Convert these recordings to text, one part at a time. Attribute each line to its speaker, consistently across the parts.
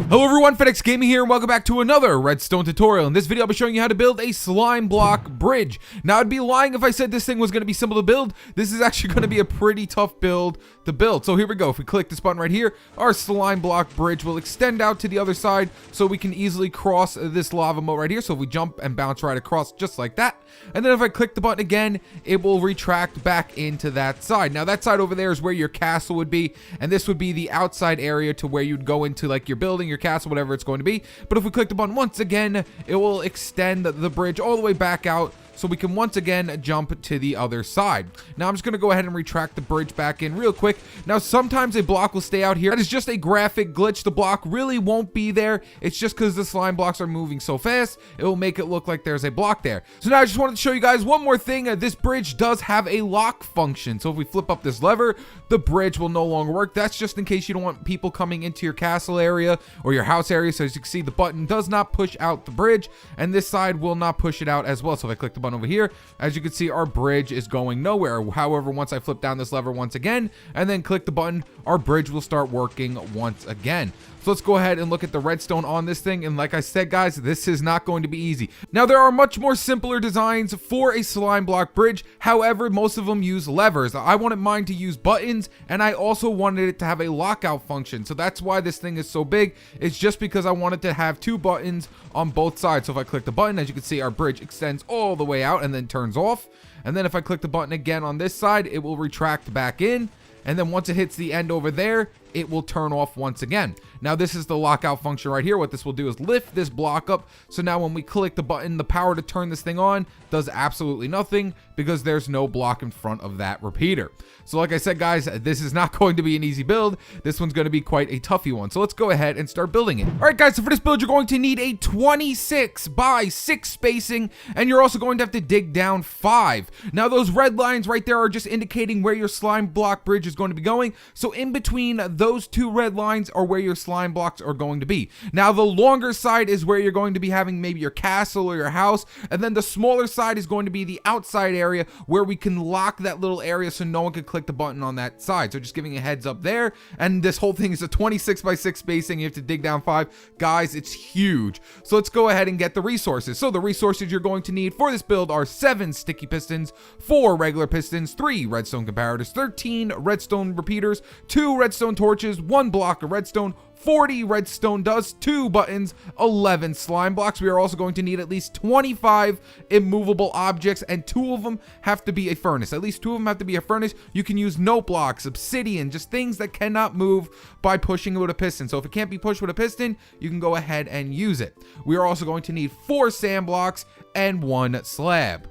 Speaker 1: Hello everyone, FedEx Gaming here, and welcome back to another Redstone tutorial. In this video, I'll be showing you how to build a slime block bridge. Now, I'd be lying if I said this thing was going to be simple to build. This is actually going to be a pretty tough build to build. So here we go. If we click this button right here, our slime block bridge will extend out to the other side so we can easily cross this lava moat right here. So if we jump and bounce right across just like that, and then if I click the button again, it will retract back into that side. Now, that side over there is where your castle would be, and this would be the outside area to where you'd go into like your building, your castle, whatever it's going to be. But if we click the button once again, it will extend the bridge all the way back out so we can once again jump to the other side. Now I'm just going to go ahead and retract the bridge back in real quick. Now sometimes a block will stay out here. That is just a graphic glitch. The block really won't be there. It's just because the slime blocks are moving so fast, it will make it look like there's a block there. So now I just wanted to show you guys one more thing. This bridge does have a lock function. So if we flip up this lever, the bridge will no longer work. That's just in case you don't want people coming into your castle area or your house area. So as you can see, the button does not push out the bridge, and this side will not push it out as well. So if I click the button over here, as you can see, our bridge is going nowhere. However, once I flip down this lever once again and then click the button, our bridge will start working once again. So let's go ahead and look at the redstone on this thing. And like I said, guys, this is not going to be easy. Now, there are much more simpler designs for a slime block bridge. However, most of them use levers. I wanted mine to use buttons, and I also wanted it to have a lockout function. So that's why this thing is so big. It's just because I wanted to have two buttons on both sides. So if I click the button, as you can see, our bridge extends all the way out and then turns off. And then if I click the button again on this side, it will retract back in. And then once it hits the end over there, it will turn off once again. Now this is the lockout function right here. What this will do is lift this block up. So now when we click the button, the power to turn this thing on does absolutely nothing because there's no block in front of that repeater. So like I said, guys, this is not going to be an easy build. This one's going to be quite a toughy one. So let's go ahead and start building it. All right, guys, so for this build, you're going to need a 26 by 6 spacing, and you're also going to have to dig down 5. Now those red lines right there are just indicating where your slime block bridge is going to be going. So in between those two red lines are where your slime blocks are going to be. Now the longer side is where you're going to be having maybe your castle or your house, and then the smaller side is going to be the outside area where we can lock that little area so no one can click the button on that side. So just giving a heads up there. And this whole thing is a 26 by 6 spacing. You have to dig down 5. Guys, it's huge. So let's go ahead and get the resources. So the resources you're going to need for this build are 7 sticky pistons, 4 regular pistons, 3 redstone comparators, 13 redstone repeaters, 2 redstone torches, 1 block of redstone, 40 redstone dust, 2 buttons, 11 slime blocks. We are also going to need at least 25 immovable objects, and 2 of them have to be a furnace. At least 2 of them have to be a furnace. You can use note blocks, obsidian, just things that cannot move by pushing it with a piston. So if it can't be pushed with a piston, you can go ahead and use it. We are also going to need 4 sand blocks and 1 slab.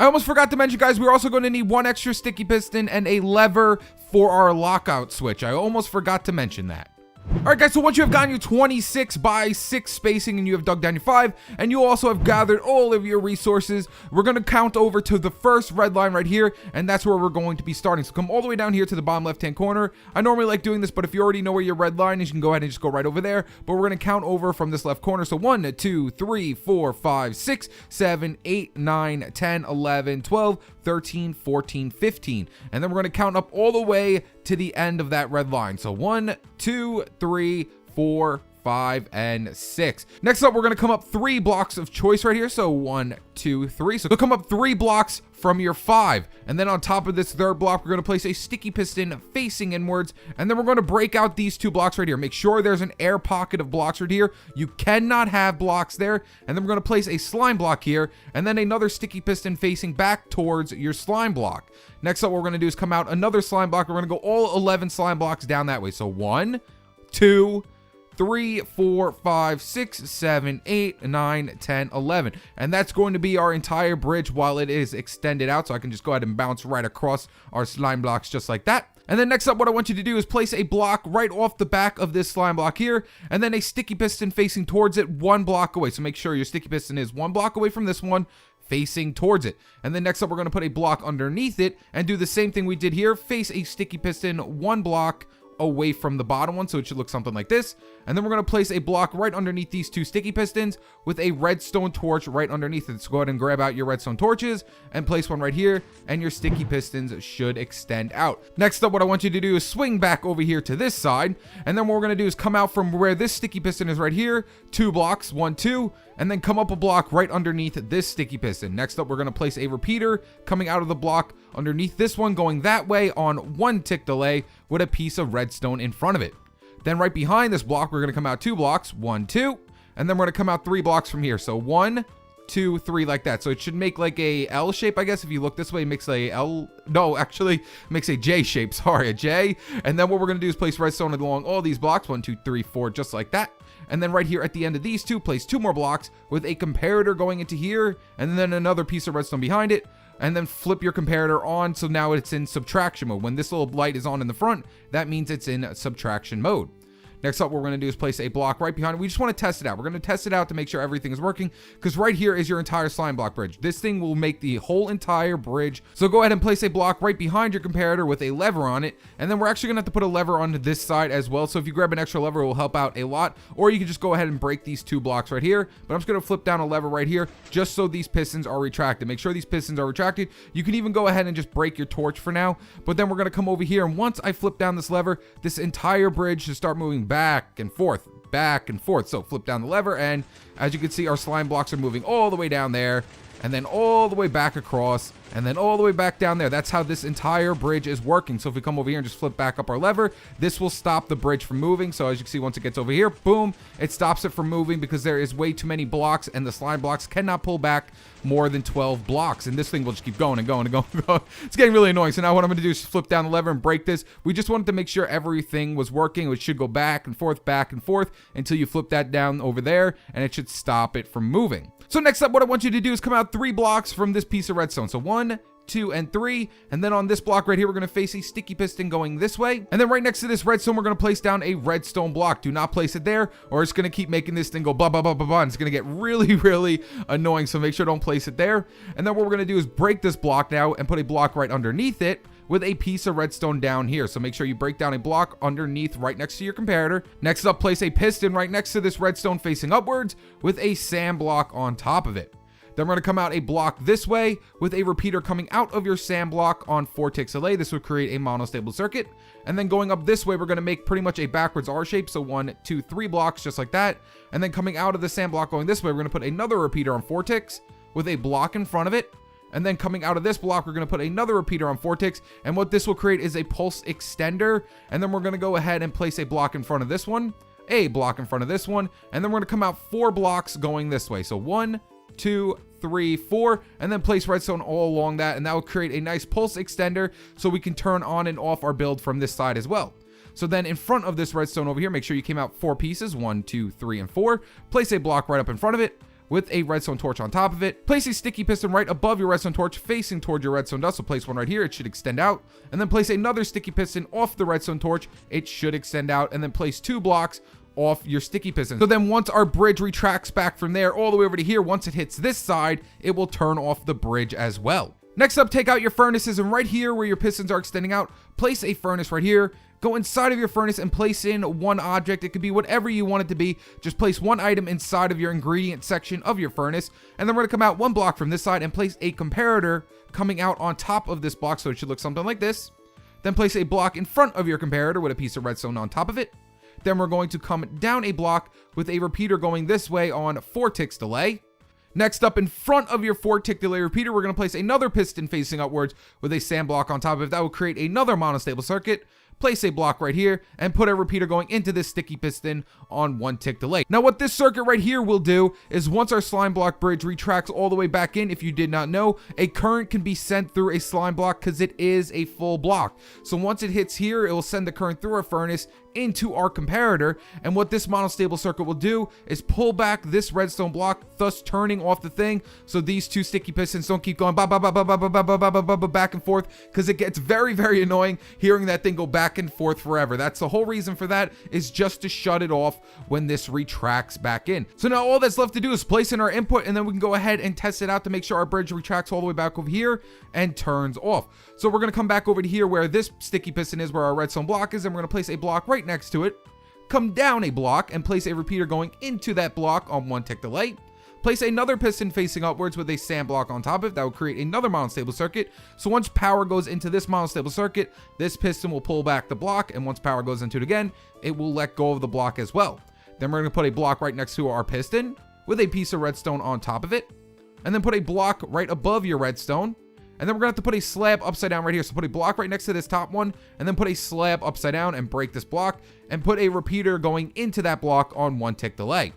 Speaker 1: I almost forgot to mention, guys, we're also going to need 1 extra sticky piston and a lever for our lockout switch. I almost forgot to mention that. Alright, guys, so once you have gotten your 26 by 6 spacing and you have dug down your 5, and you also have gathered all of your resources, we're going to count over to the first red line right here, and that's where we're going to be starting. So come all the way down here to the bottom left-hand corner. I normally like doing this, but if you already know where your red line is, you can go ahead and just go right over there. But we're going to count over from this left corner. So 1, 2, 3, 4, 5, 6, 7, 8, 9, 10, 11, 12, 13, 14, 15. And then we're going to count up all the way to the end of that red line. So 1, 2, 3, 4, 5, and 6. Next up, we're going to come up 3 blocks of choice right here. So 1, 2, 3. So come up 3 blocks from your 5. And then on top of this third block, we're going to place a sticky piston facing inwards. And then we're going to break out these 2 blocks right here. Make sure there's an air pocket of blocks right here. You cannot have blocks there. And then we're going to place a slime block here. And then another sticky piston facing back towards your slime block. Next up, what we're going to do is come out another slime block. We're going to go all 11 slime blocks down that way. So 1, 2, 3, 4, 5, 6, 7, 8, 9, 10, 11. And that's going to be our entire bridge while it is extended out. So I can just go ahead and bounce right across our slime blocks just like that. And then next up, what I want you to do is place a block right off the back of this slime block here, and then a sticky piston facing towards it 1 block away. So make sure your sticky piston is 1 block away from this one, facing towards it. And then next up, we're going to put a block underneath it and do the same thing we did here. Face a sticky piston 1 block away from the bottom one, so it should look something like this. And then we're going to place a block right underneath these 2 sticky pistons with a redstone torch right underneath it. So go ahead and grab out your redstone torches and place one right here, and your sticky pistons should extend out. Next up, what I want you to do is swing back over here to this side, and then what we're going to do is come out from where this sticky piston is right here, 2 blocks, 1, 2, and then come up a block right underneath this sticky piston. Next up, we're going to place a repeater coming out of the block underneath this one, going that way on 1 tick delay with a piece of redstone in front of it. Then right behind this block, we're going to come out 2 blocks, 1, 2, and then we're going to come out 3 blocks from here. So 1, 2, 3 like that. So it should make like a L shape, I guess. If you look this way, it makes a L. No, actually, it makes a J shape. Sorry, a J. And then what we're going to do is place redstone along all these blocks, 1, 2, 3, 4, just like that. And then right here at the end of these 2, place 2 more blocks with a comparator going into here, and then another piece of redstone behind it. And then flip your comparator on, so now it's in subtraction mode. When this little light is on in the front, that means it's in subtraction mode. Next up, what we're going to do is place a block right behind it. We just want to test it out. We're going to test it out to make sure everything is working, because right here is your entire slime block bridge. This thing will make the whole entire bridge. So go ahead and place a block right behind your comparator with a lever on it, and then we're actually going to have to put a lever on this side as well. So if you grab an extra lever, it will help out a lot, or you can just go ahead and break these 2 blocks right here. But I'm just going to flip down a lever right here just so these pistons are retracted. Make sure these pistons are retracted. You can even go ahead and just break your torch for now, but then we're going to come over here, and once I flip down this lever, this entire bridge should start moving back and forth, back and forth. So flip down the lever, and as you can see, our slime blocks are moving all the way down there, and then all the way back across, and then all the way back down there. That's how this entire bridge is working. So if we come over here and just flip back up our lever, this will stop the bridge from moving. So as you can see, once it gets over here, boom, it stops it from moving, because there is way too many blocks, and the slime blocks cannot pull back more than 12 blocks, and this thing will just keep going and going and going and going. It's getting really annoying. So now what I'm going to do is flip down the lever and break this. We just wanted to make sure everything was working. It should go back and forth until you flip that down over there, and it should stop it from moving. So next up, what I want you to do is come out 3 blocks from this piece of redstone. So 1, 2, and 3, and then on this block right here, we're going to face a sticky piston going this way, and then right next to this redstone, we're going to place down a redstone block. Do not place it there, or it's going to keep making this thing go blah blah blah blah blah, and it's going to get really annoying. So make sure don't place it there. And then what we're going to do is break this block now and put a block right underneath it with a piece of redstone down here. So make sure you break down a block underneath right next to your comparator. Next up, place a piston right next to this redstone facing upwards with a sand block on top of it. Then we're going to come out a block this way with a repeater coming out of your sand block on 4 ticks delay. This will create a monostable circuit. And then going up this way, we're going to make pretty much a backwards R shape. So 1, 2, 3 blocks just like that. And then coming out of the sand block going this way, we're going to put another repeater on 4 ticks with a block in front of it. And then coming out of this block, we're going to put another repeater on 4 ticks. And what this will create is a pulse extender. And then we're going to go ahead and place a block in front of this one, a block in front of this one. And then we're going to come out 4 blocks going this way. So 1, 2, 3, 4, and then place redstone all along that, and that will create a nice pulse extender so we can turn on and off our build from this side as well. So then in front of this redstone over here, make sure you came out 4 pieces, 1, 2, 3, and 4. Place a block right up in front of it with a redstone torch on top of it. Place a sticky piston right above your redstone torch facing toward your redstone dust. So place one right here, it should extend out. And then place another sticky piston off the redstone torch, it should extend out. And then place 2 blocks off your sticky piston. So then once our bridge retracts back from there all the way over to here, once it hits this side, it will turn off the bridge as well. Next up, take out your furnaces, and right here where your pistons are extending out, place a furnace right here. Go inside of your furnace and place in one object. It could be whatever you want it to be. Just place one item inside of your ingredient section of your furnace. And then we're going to come out 1 block from this side and place a comparator coming out on top of this block. So it should look something like this. Then place a block in front of your comparator with a piece of redstone on top of it. Then we're going to come down a block with a repeater going this way on 4 ticks delay. Next up, in front of your 4 tick delay repeater, we're going to place another piston facing upwards with a sand block on top of it. That will create another monostable circuit. Place a block right here and put a repeater going into this sticky piston on 1 tick delay. Now what this circuit right here will do is once our slime block bridge retracts all the way back in, if you did not know, a current can be sent through a slime block because it is a full block. So once it hits here, it will send the current through our furnace, into our comparator. And what this monostable circuit will do is pull back this redstone block, thus turning off the thing, so these two sticky pistons don't keep going back and forth, because it gets very, very annoying hearing that thing go back and forth forever. That's the whole reason for that, is just to shut it off when this retracts back in. So now all that's left to do is place in our input, and then we can go ahead and test it out to make sure our bridge retracts all the way back over here and turns off. So we're going to come back over to here where this sticky piston is, where our redstone block is, and we're going to place a block right next to it, come down a block and place a repeater going into that block on 1 tick delay. Place another piston facing upwards with a sand block on top of it. That will create another monostable circuit. So once power goes into this monostable circuit, this piston will pull back the block, and once power goes into it again, it will let go of the block as well. Then we're going to put a block right next to our piston with a piece of redstone on top of it, and then put a block right above your redstone. And then we're going to have to put a slab upside down right here. So put a block right next to this top one, and then put a slab upside down and break this block, and put a repeater going into that block on 1 tick delay.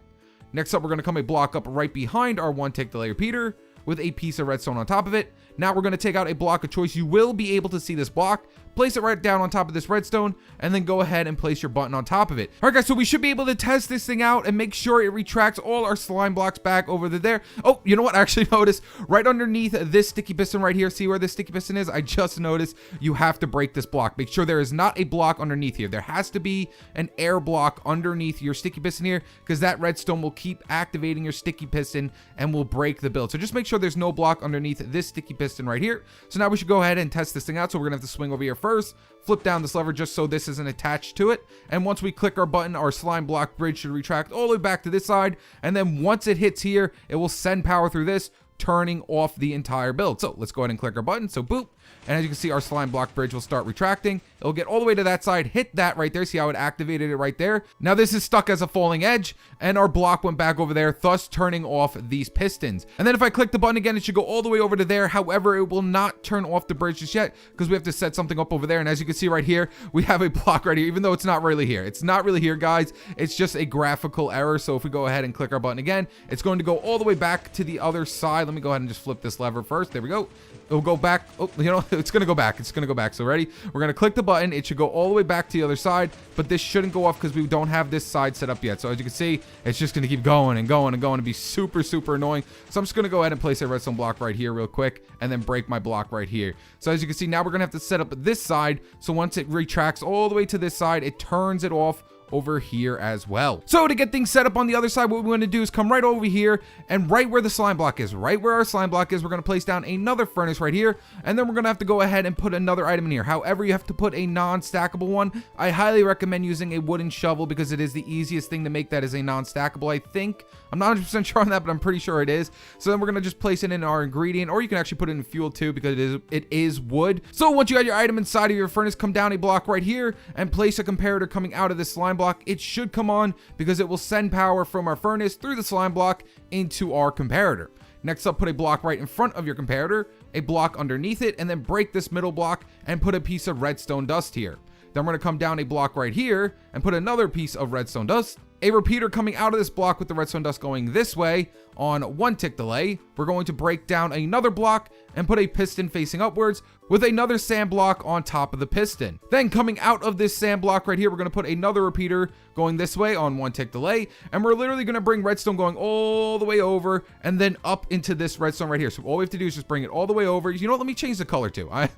Speaker 1: Next up, we're going to come a block up right behind our 1 tick delay repeater with a piece of redstone on top of it. Now we're going to take out a block of choice. You will be able to see this block. Place it right down on top of this redstone, and then go ahead and place your button on top of it. All right, guys, so we should be able to test this thing out and make sure it retracts all our slime blocks back over there. Oh, you know what? I actually noticed right underneath this sticky piston right here. See where this sticky piston is? I just noticed you have to break this block. Make sure there is not a block underneath here. There has to be an air block underneath your sticky piston here, because that redstone will keep activating your sticky piston and will break the build. So just make sure there's no block underneath this sticky piston right here. So now we should go ahead and test this thing out. So we're gonna have to swing over here first, flip down this lever just so this isn't attached to it, and once we click our button, our slime block bridge should retract all the way back to this side, and then once it hits here, it will send power through this, turning off the entire build. So let's go ahead and click our button. So boop. And as you can see, our slime block bridge will start retracting. It'll get all the way to that side, hit that right there. See how it activated it right there? Now this is stuck as a falling edge, and our block went back over there, thus turning off these pistons. And then if I click the button again, it should go all the way over to there. However, it will not turn off the bridge just yet, because we have to set something up over there. And as you can see right here, we have a block right here, even though it's not really here. It's not really here, guys. It's just a graphical error. So if we go ahead and click our button again, it's going to go all the way back to the other side. Let me go ahead and just flip this lever first. There we go. It'll go back. Oh, you know, it's going to go back. It's going to go back. So ready? We're going to click the button. It should go all the way back to the other side, but this shouldn't go off because we don't have this side set up yet. So as you can see, it's just going to keep going and going and going and be super, super annoying. So I'm just going to go ahead and place a redstone block right here real quick, and then break my block right here. So as you can see, now we're going to have to set up this side. So once it retracts all the way to this side, it turns it off over here as well. So to get things set up on the other side, what we're going to do is come right over here, and right where the slime block is, right where our slime block is, we're going to place down another furnace right here, and then we're going to have to go ahead and put another item in here. However, you have to put a non-stackable one. I highly recommend using a wooden shovel because it is the easiest thing to make that is a non-stackable, I think. I'm not 100% sure on that, but I'm pretty sure it is. So then we're going to just place it in our ingredient, or you can actually put it in fuel too, because it is wood. So once you got your item inside of your furnace, come down a block right here and place a comparator coming out of this slime block. It should come on because it will send power from our furnace through the slime block into our comparator. Next up, put a block right in front of your comparator, a block underneath it, and then break this middle block and put a piece of redstone dust here. Then we're going to come down a block right here and put another piece of redstone dust, a repeater coming out of this block with the redstone dust going this way on 1 tick delay. We're going to break down another block and put a piston facing upwards with another sand block on top of the piston. Then coming out of this sand block right here, we're going to put another repeater going this way on 1 tick delay, and we're literally going to bring redstone going all the way over and then up into this redstone right here. So all we have to do is just bring it all the way over. You know what? Let me change the color too. I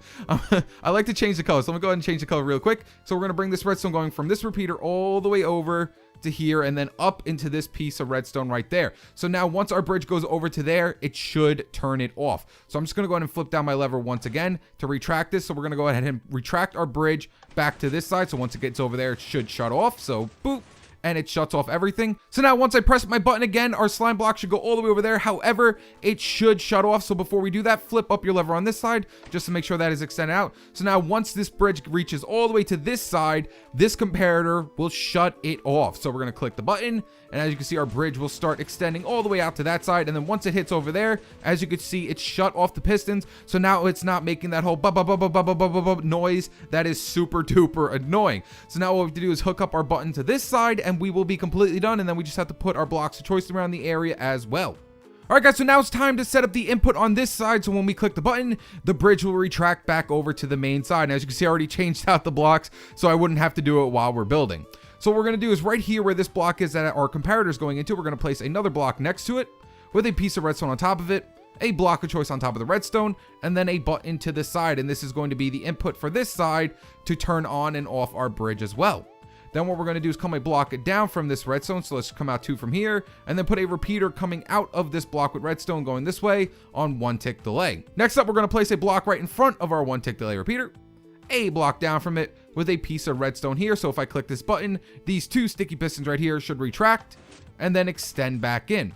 Speaker 1: like to change the color, so let me go ahead and change the color real quick. So we're going to bring this redstone going from this repeater all the way over to here and then up into this piece of redstone right there. So now once our bridge goes over to there, it should turn it off. So I'm just going to go ahead and flip down my lever once again to retract this. So we're going to go ahead and retract our bridge back to this side. So once it gets over there, it should shut off. So boop. And it shuts off everything. So now once I press my button again, our slime block should go all the way over there. However, it should shut off. So before we do that, flip up your lever on this side just to make sure that is extended out. So now once this bridge reaches all the way to this side, this comparator will shut it off. So we're going to click the button, and as you can see, our bridge will start extending all the way out to that side. And then once it hits over there, as you can see, it shut off the pistons. So now it's not making that whole noise that is super duper annoying. So now what we have to do is hook up our button to this side, and we will be completely done. And then we just have to put our blocks of choice around the area as well. All right, guys, so now it's time to set up the input on this side. So when we click the button, the bridge will retract back over to the main side. And as you can see, I already changed out the blocks so I wouldn't have to do it while we're building. So what we're going to do is right here where this block is that our comparator is going into, we're going to place another block next to it with a piece of redstone on top of it, a block of choice on top of the redstone, and then a button to the side. And this is going to be the input for this side to turn on and off our bridge as well. Then what we're going to do is come a block down from this redstone. So let's come out 2 from here and then put a repeater coming out of this block with redstone going this way on 1 tick delay. Next up, we're going to place a block right in front of our 1 tick delay repeater, a block down from it with a piece of redstone here. So if I click this button, these 2 sticky pistons right here should retract and then extend back in.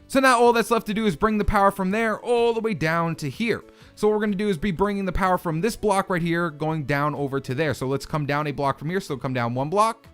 Speaker 1: So now all that's left to do is bring the power from there all the way down to here. So what we're going to do is be bringing the power from this block right here going down over to there. So let's come down a block from here. So come down 1 block,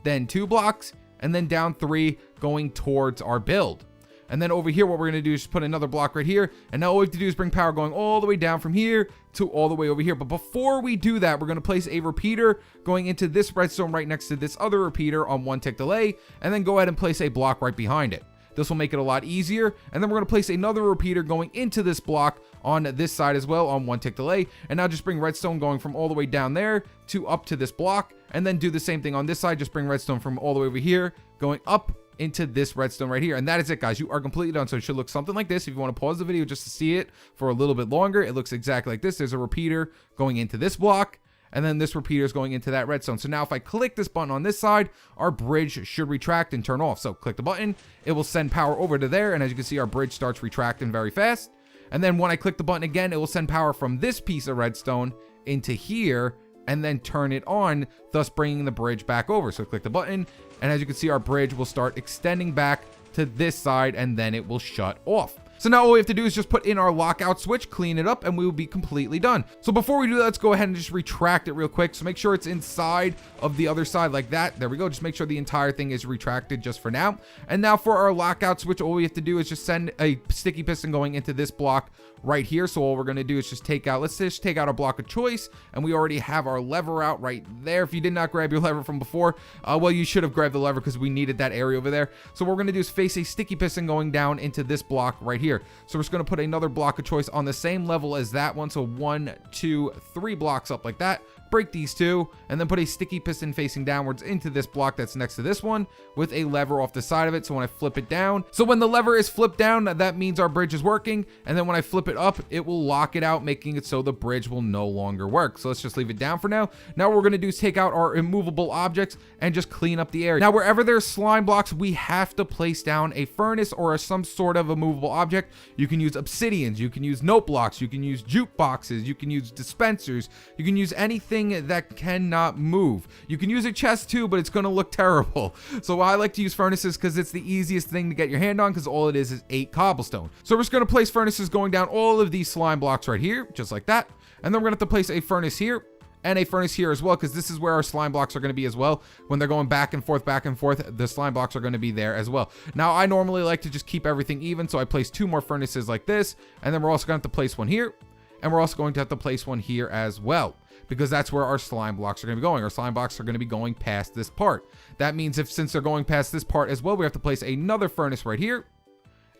Speaker 1: then 2 blocks, and then down 3 going towards our build. And then over here, what we're going to do is just put another block right here. And now all we have to do is bring power going all the way down from here to all the way over here. But before we do that, we're going to place a repeater going into this redstone right next to this other repeater on 1 tick delay, and then go ahead and place a block right behind it. This will make it a lot easier. And then we're going to place another repeater going into this block on this side as well on 1 tick delay. And now just bring redstone going from all the way down there to up to this block. And then do the same thing on this side. Just bring redstone from all the way over here going up into this redstone right here. And that is it, guys. You are completely done. So it should look something like this. If you want to pause the video just to see it for a little bit longer, it looks exactly like this. There's a repeater going into this block, and then this repeater is going into that redstone. So now if I click this button on this side, our bridge should retract and turn off. So click the button, it will send power over to there. And as you can see, our bridge starts retracting very fast. And then when I click the button again, it will send power from this piece of redstone into here and then turn it on, thus bringing the bridge back over. So click the button, and as you can see, our bridge will start extending back to this side, and then it will shut off. So now all we have to do is just put in our lockout switch, clean it up, and we will be completely done. So before we do that, let's go ahead and just retract it real quick. So make sure it's inside of the other side like that. There we go. Just make sure the entire thing is retracted just for now. And now for our lockout switch, all we have to do is just send a sticky piston going into this block right here. So all we're going to do is just let's just take out our block of choice, and we already have our lever out right there. If you did not grab your lever from before, well, you should have grabbed the lever because we needed that area over there. So what we're going to do is face a sticky piston going down into this block right here. So we're just going to put another block of choice on the same level as that one. So 1, 2, 3 blocks up like that. Break these 2, and then put a sticky piston facing downwards into this block that's next to this one with a lever off the side of it. So when I flip it down, so when the lever is flipped down, that means our bridge is working. And then when I flip it up, it will lock it out, making it so the bridge will no longer work. So let's just leave it down for now. Now what we're going to do is take out our immovable objects and just clean up the area. Now wherever there's slime blocks, we have to place down a furnace or some sort of immovable object. You can use obsidians, you can use note blocks, you can use jukeboxes, you can use dispensers, you can use anything that cannot move. You can use a chest too, but it's going to look terrible. So I like to use furnaces because it's the easiest thing to get your hand on, because all it is 8 cobblestone. So we're just going to place furnaces going down all of these slime blocks right here, just like that. And then we're going to have to place a furnace here and a furnace here as well, because this is where our slime blocks are going to be as well. When they're going back and forth, the slime blocks are going to be there as well. Now I normally like to just keep everything even, so I place 2 more furnaces like this, and then we're also going to have to place one here, and we're also going to have to place one here as well, because that's where our slime blocks are going to be going. Our slime blocks are going to be going past this part. That means since they're going past this part as well, we have to place another furnace right here.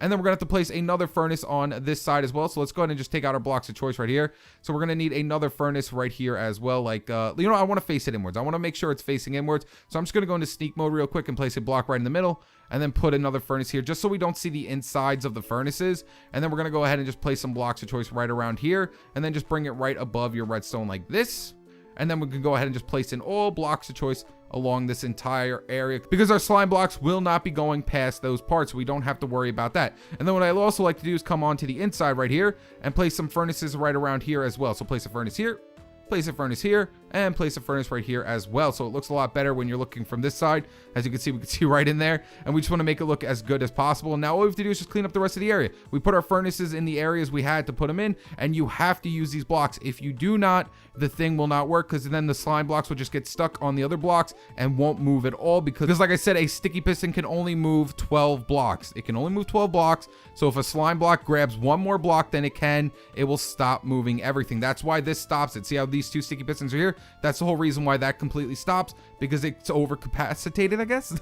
Speaker 1: And then we're going to have to place another furnace on this side as well. So let's go ahead and just take out our blocks of choice right here. So we're going to need another furnace right here as well. Like, I want to face it inwards. I want to make sure it's facing inwards. So I'm just going to go into sneak mode real quick and place a block right in the middle. And then put another furnace here just so we don't see the insides of the furnaces. And then we're going to go ahead and just place some blocks of choice right around here. And then just bring it right above your redstone like this. And then we can go ahead and just place in all blocks of choice along this entire area, because our slime blocks will not be going past those parts. So we don't have to worry about that. And then what I also like to do is come on to the inside right here and place some furnaces right around here as well. So place a furnace here, place a furnace here, and place a furnace right here as well. So it looks a lot better when you're looking from this side. As you can see, we can see right in there, and we just want to make it look as good as possible. And now all we have to do is just clean up the rest of the area. We put our furnaces in the areas we had to put them in, and you have to use these blocks. If you do not, the thing will not work, because then the slime blocks will just get stuck on the other blocks and won't move at all, because like I said, a sticky piston can only move 12 blocks. It can only move 12 blocks. So if a slime block grabs one more block than it will stop moving everything. That's why this stops it. See how these 2 sticky pistons are here. That's the whole reason why that completely stops, because it's overcapacitated, I guess.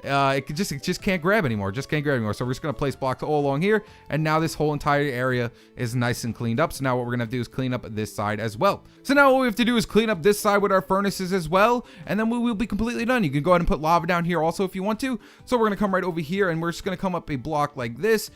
Speaker 1: it just can't grab anymore. So we're just gonna place blocks all along here, and now this whole entire area is nice and cleaned up. So now what we're gonna do is clean up this side as well. So now what we have to do is clean up this side with our furnaces as well, and then we will be completely done. You can go ahead and put lava down here also if you want to. So we're gonna come right over here, and we're just gonna come up a block like this,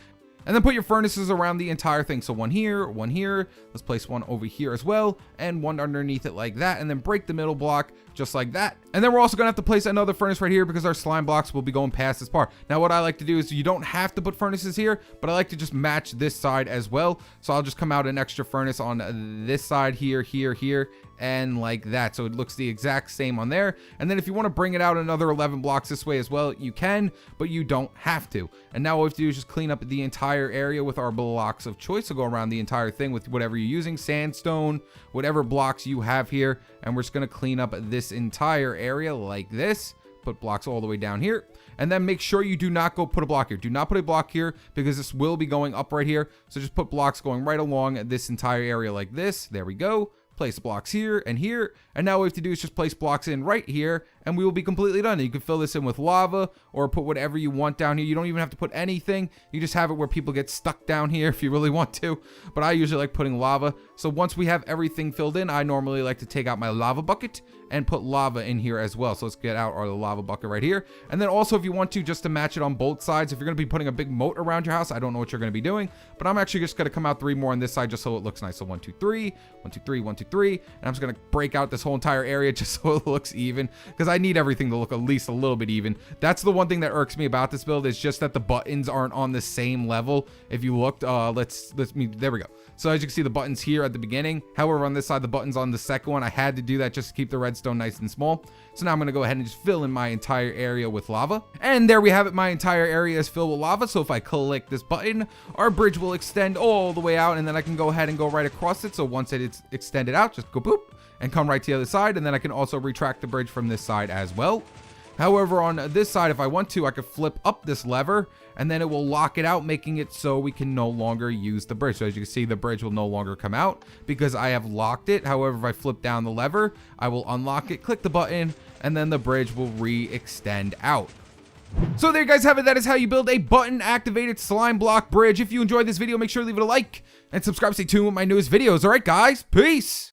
Speaker 1: and then put your furnaces around the entire thing. So one here, let's place one over here as well, and one underneath it like that, and then break the middle block just like that. And then we're also gonna have to place another furnace right here because our slime blocks will be going past this part. Now what I like to do is, you don't have to put furnaces here, but I like to just match this side as well. So I'll just come out an extra furnace on this side here, and like that, so it looks the exact same on there. And then if you want to bring it out another 11 blocks this way as well, you can, but you don't have to. And now what we have to do is just clean up the entire area with our blocks of choice. So go around the entire thing with whatever you're using, sandstone, whatever blocks you have here, and we're just going to clean up this entire area like this. Put blocks all the way down here, and then make sure you do not go put a block here. Do not put a block here, because this will be going up right here. So just put blocks going right along this entire area like this. There we go. Place blocks here, and now what we have to do is just place blocks in right here, and we will be completely done. You can fill this in with lava or put whatever you want down here. You don't even have to put anything. You just have it where people get stuck down here if you really want to, but I usually like putting lava. So once we have everything filled in, I normally like to take out my lava bucket and put lava in here as well. So let's get out our lava bucket right here. And then also, if you want to, just to match it on both sides, if you're going to be putting a big moat around your house, I don't know what you're going to be doing, but I'm actually just going to come out 3 more on this side just so it looks nice. So 1 2 3, 1 2 3, 1 2 3, and I'm just going to break out this whole entire area just so it looks even, because I need everything to look at least a little bit even. That's the one thing that irks me about this build, is just that the buttons aren't on the same level. If you looked, there we go. So as you can see, the buttons here at the beginning, however on this side the buttons on the second one, I had to do that just to keep the redstone nice and small. So now I'm going to go ahead and just fill in my entire area with lava, and there we have it. My entire area is filled with lava. So if I click this button, our bridge will extend all the way out, and then I can go ahead and go right across it. So once it's extended out, just go boop and come right to the other side, and then I can also retract the bridge from this side as well. However, on this side, if I want to, I could flip up this lever, and then it will lock it out, making it so we can no longer use the bridge. So as you can see, the bridge will no longer come out because I have locked it. However, if I flip down the lever, I will unlock it, click the button, and then the bridge will re-extend out. So there you guys have it. That is how you build a button activated slime block bridge. If you enjoyed this video, make sure to leave it a like and subscribe. Stay tuned with my newest videos. All right, guys, peace.